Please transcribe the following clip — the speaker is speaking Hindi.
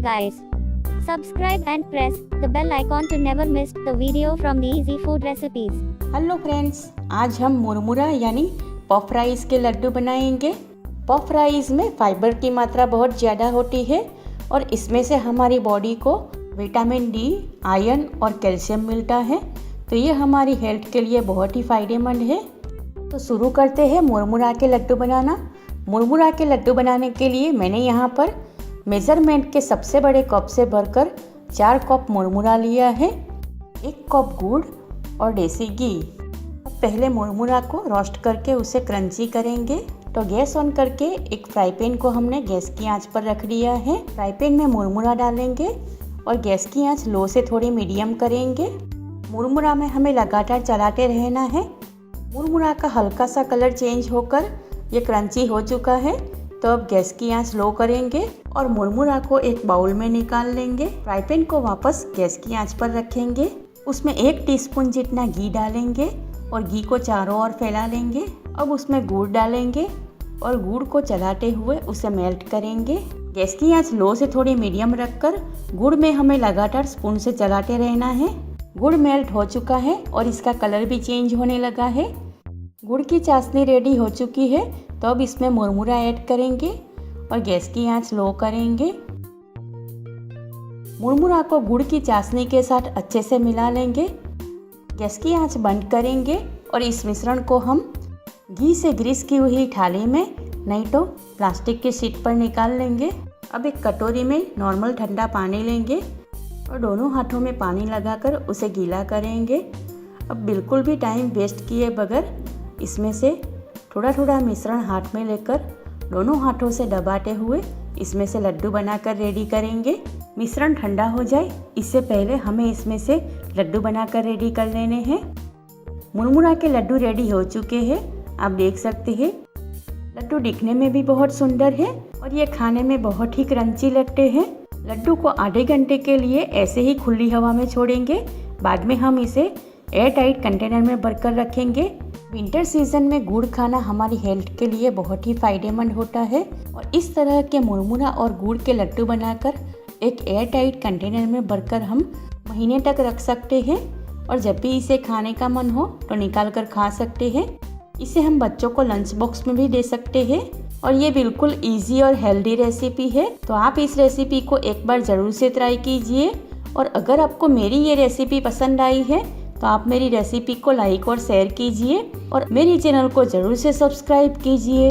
guys. Subscribe and press the bell icon to never miss the video from the easy food recipes. Hello friends, आज हम मुरमुरा यानी पफ राइस के लड्डू बनाएंगे। पफ राइस में फाइबर की मात्रा बहुत ज़्यादा होती है और इसमें से हमारी बॉडी को विटामिन डी, आयरन और कैल्शियम मिलता है, तो ये हमारी हेल्थ के लिए बहुत ही फ़ायदेमंद है। तो शुरू करते हैं मुरमुरा के लड्डू बनाना। मुरमुरा के लड्डू बनाने के लिए मैंने यहाँ पर मेज़रमेंट के सबसे बड़े कप से भरकर 4 कप मुरमुरा लिया है, 1 कप गुड़ और देसी घी। अब पहले मुरमुरा को रोस्ट करके उसे क्रंची करेंगे। तो गैस ऑन करके एक फ्राई पैन को हमने गैस की आंच पर रख दिया है। फ्राई पैन में मुरमुरा डालेंगे और गैस की आंच लो से थोड़ी मीडियम करेंगे। मुरमुरा में हमें लगातार चलाते रहना है। मुरमुरा का हल्का सा कलर चेंज होकर ये क्रंची हो चुका है, तो अब गैस की आंच लो करेंगे और मुरमुरा को एक बाउल में निकाल लेंगे। फ्राई पैन को वापस गैस की आंच पर रखेंगे। उसमें 1 टीस्पून जितना घी डालेंगे और घी को चारों ओर फैला लेंगे। अब उसमें गुड़ डालेंगे और गुड़ को चलाते हुए उसे मेल्ट करेंगे। गैस की आंच लो से थोड़ी मीडियम रखकर गुड़ में हमें लगातार स्पून से चलाते रहना है। गुड़ मेल्ट हो चुका है और इसका कलर भी चेंज होने लगा है। गुड़ की चाशनी रेडी हो चुकी है, तो अब इसमें मुरमुरा ऐड करेंगे और गैस की आंच लो करेंगे। मुरमुरा को गुड़ की चाशनी के साथ अच्छे से मिला लेंगे। गैस की आंच बंद करेंगे और इस मिश्रण को हम घी से ग्रीस की हुई थाली में, नहीं तो प्लास्टिक की शीट पर निकाल लेंगे। अब एक कटोरी में नॉर्मल ठंडा पानी लेंगे और दोनों हाथों में पानी लगाकर उसे गीला करेंगे। अब बिल्कुल भी टाइम वेस्ट किए बगैर इसमें से थोड़ा थोड़ा मिश्रण हाथ में लेकर दोनों हाथों से दबाते हुए इसमें से लड्डू बनाकर रेडी करेंगे। मिश्रण ठंडा हो जाए इससे पहले हमें इसमें से लड्डू बनाकर रेडी कर लेने हैं। मुरमुरा के लड्डू रेडी हो चुके हैं, आप देख सकते हैं। लड्डू दिखने में भी बहुत सुंदर है और ये खाने में बहुत ही क्रंची लगते हैं। लड्डू को आधे घंटे के लिए ऐसे ही खुली हवा में छोड़ेंगे। बाद में हम इसे एयर टाइट कंटेनर में भरकर रखेंगे। विंटर सीजन में गुड़ खाना हमारी हेल्थ के लिए बहुत ही फ़ायदेमंद होता है और इस तरह के मुरमुरा और गुड़ के लड्डू बनाकर एक एयर टाइट कंटेनर में भरकर हम महीने तक रख सकते हैं और जब भी इसे खाने का मन हो तो निकाल कर खा सकते हैं। इसे हम बच्चों को लंच बॉक्स में भी दे सकते हैं और ये बिल्कुल ईजी और हेल्दी रेसिपी है, तो आप इस रेसिपी को एक बार ज़रूर से ट्राई कीजिए। और अगर आपको मेरी ये रेसिपी पसंद आई है तो आप मेरी रेसिपी को लाइक और शेयर कीजिए और मेरी चैनल को ज़रूर से सब्सक्राइब कीजिए।